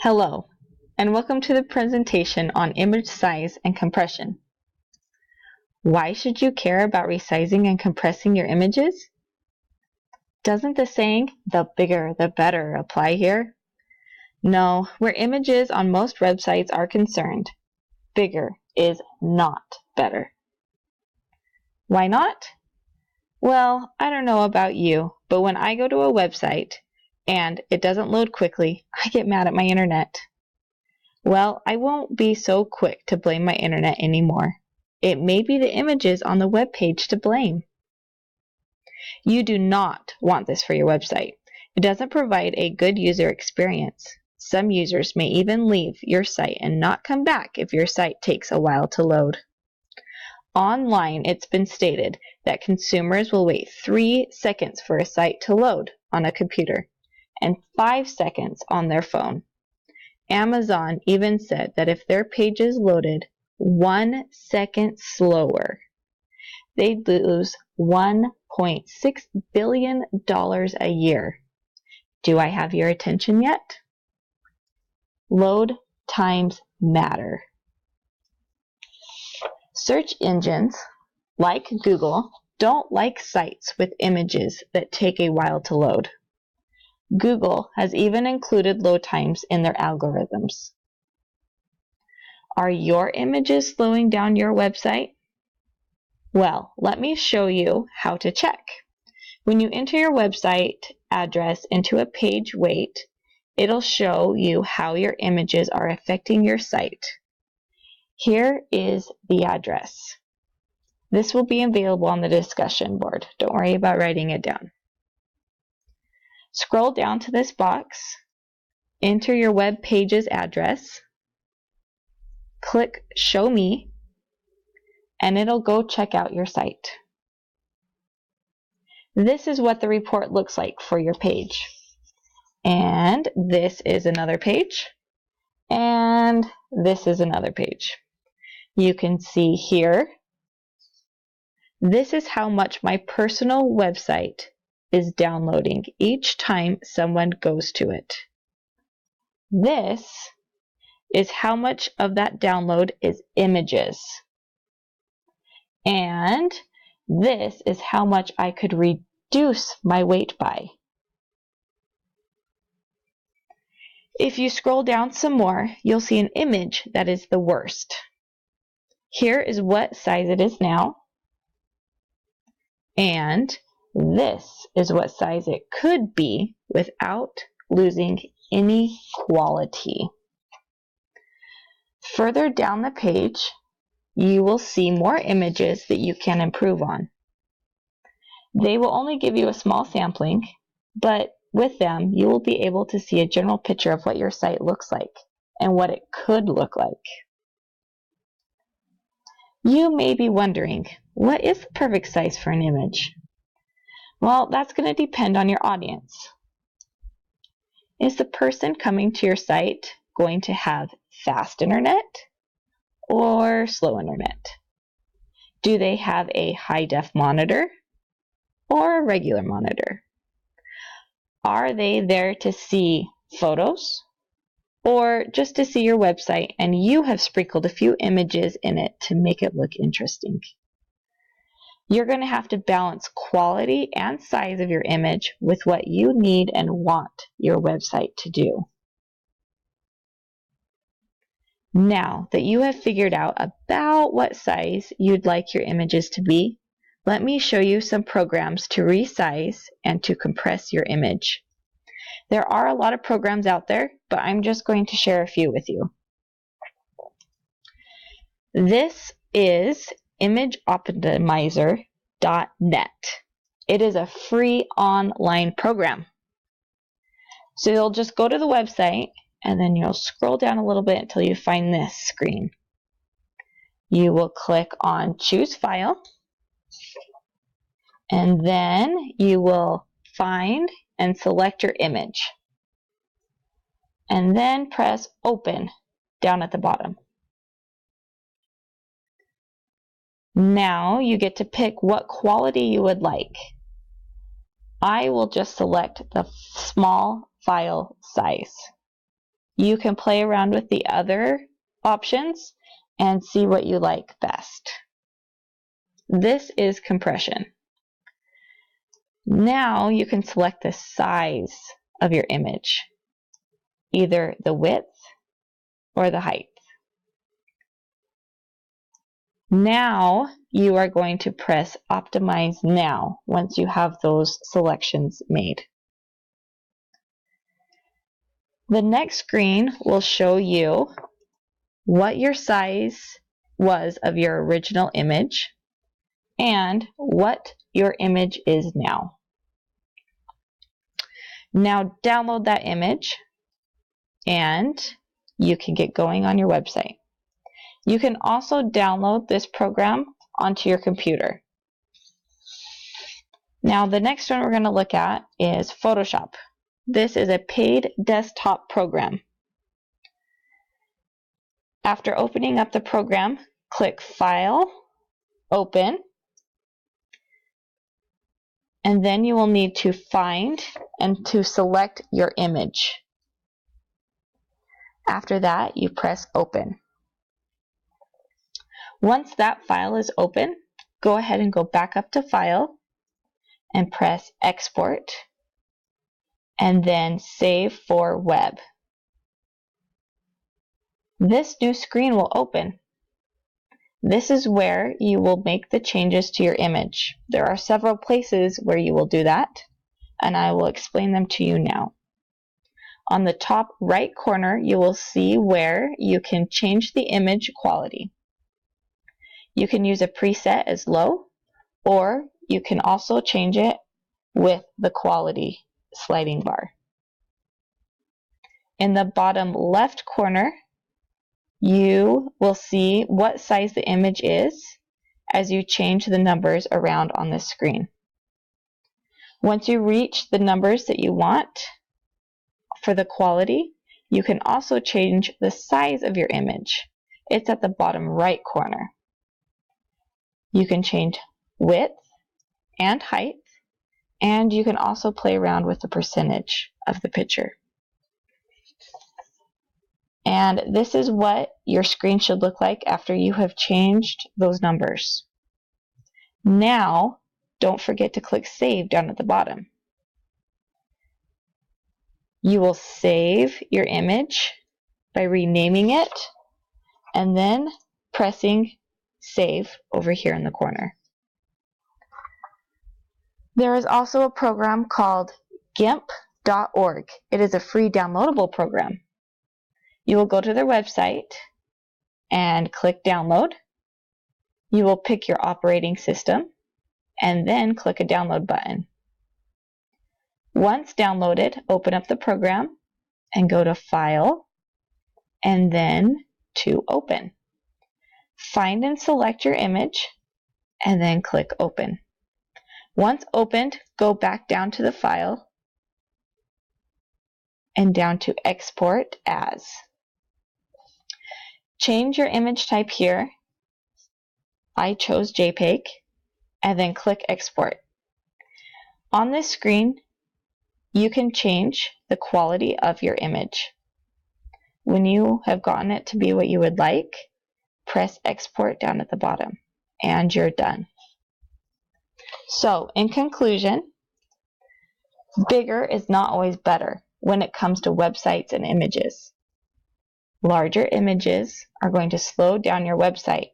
Hello, and welcome to the presentation on image size and compression. Why should you care about resizing and compressing your images? Doesn't the saying, "the bigger the better," apply here? No, where images on most websites are concerned, bigger is not better. Why not? Well, I don't know about you, but when I go to a website and it doesn't load quickly, I get mad at my internet. Well, I won't be so quick to blame my internet anymore. It may be the images on the web page to blame. You do not want this for your website. It doesn't provide a good user experience. Some users may even leave your site and not come back if your site takes a while to load. Online, it's been stated that consumers will wait 3 seconds for a site to load on a computer and 5 seconds on their phone. Amazon even said that if their pages loaded 1 second slower, they'd lose $1.6 billion a year. Do I have your attention yet? Load times matter. Search engines, like Google, don't like sites with images that take a while to load. Google has even included load times in their algorithms. Are your images slowing down your website? Well, let me show you how to check. When you enter your website address into a page weight, it'll show you how your images are affecting your site. Here is the address. This will be available on the discussion board. Don't worry about writing it down. Scroll down to this box, enter your web page's address, click Show Me, and it'll go check out your site. This is what the report looks like for your page. And this is another page. And this is another page. You can see here, this is how much my personal website is downloading each time someone goes to it. This is how much of that download is images. And this is how much I could reduce my weight by. If you scroll down some more, you'll see an image that is the worst. Here is what size it is now. And this is what size it could be without losing any quality. Further down the page, you will see more images that you can improve on. They will only give you a small sampling, but with them, you will be able to see a general picture of what your site looks like and what it could look like. You may be wondering, what is the perfect size for an image? Well, that's going to depend on your audience. Is the person coming to your site going to have fast internet or slow internet? Do they have a high-def monitor or a regular monitor? Are they there to see photos or just to see your website and you have sprinkled a few images in it to make it look interesting? You're going to have to balance quality and size of your image with what you need and want your website to do. Now that you have figured out about what size you'd like your images to be, let me show you some programs to resize and to compress your image. There are a lot of programs out there, but I'm just going to share a few with you. This is imageoptimizer.net. It is a free online program. So you'll just go to the website and then you'll scroll down a little bit until you find this screen. You will click on Choose File, and then you will find and select your image. And then press Open down at the bottom. Now you get to pick what quality you would like. I will just select the small file size. You can play around with the other options and see what you like best. This is compression. Now you can select the size of your image, either the width or the height. Now you are going to press Optimize Now once you have those selections made. The next screen will show you what your size was of your original image and what your image is now. Now download that image and you can get going on your website. You can also download this program onto your computer. Now the next one we're going to look at is Photoshop. This is a paid desktop program. After opening up the program, click File, Open, and then you will need to find and to select your image. After that, you press Open. Once that file is open, go ahead and go back up to File and press Export and then Save for Web. This new screen will open. This is where you will make the changes to your image. There are several places where you will do that, and I will explain them to you now. On the top right corner, you will see where you can change the image quality. You can use a preset as low, or you can also change it with the quality sliding bar. In the bottom left corner, you will see what size the image is as you change the numbers around on the screen. Once you reach the numbers that you want for the quality, you can also change the size of your image. It's at the bottom right corner. You can change width and height, and you can also play around with the percentage of the picture. And this is what your screen should look like after you have changed those numbers. Now, don't forget to click Save down at the bottom. You will save your image by renaming it and then pressing Save over here in the corner. There is also a program called GIMP.org. It is a free downloadable program. You will go to their website and click Download. You will pick your operating system and then click a download button. Once downloaded, open up the program and go to File and then to Open. Find and select your image and then click Open. Once opened, go back down to the file and down to Export As. Change your image type here. I chose JPEG, and then click Export. On this screen, you can change the quality of your image. When you have gotten it to be what you would like, press Export down at the bottom, and you're done. So, in conclusion, bigger is not always better when it comes to websites and images. Larger images are going to slow down your website,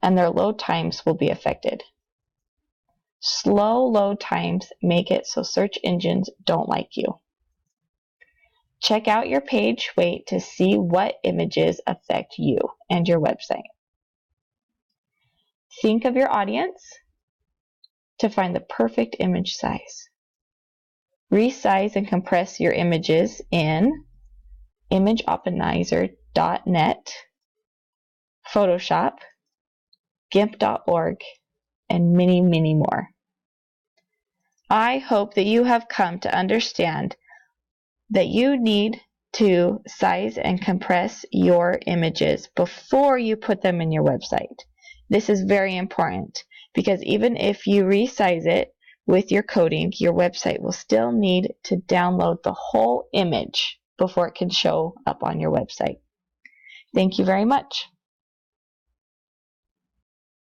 and their load times will be affected. Slow load times make it so search engines don't like you. Check out your page weight to see what images affect you and your website. Think of your audience to find the perfect image size. Resize and compress your images in imageoptimizer.net, Photoshop, GIMP.org, and many, many more. I hope that you have come to understand that you need to size and compress your images before you put them in your website. This is very important because even if you resize it with your coding, your website will still need to download the whole image before it can show up on your website. Thank you very much.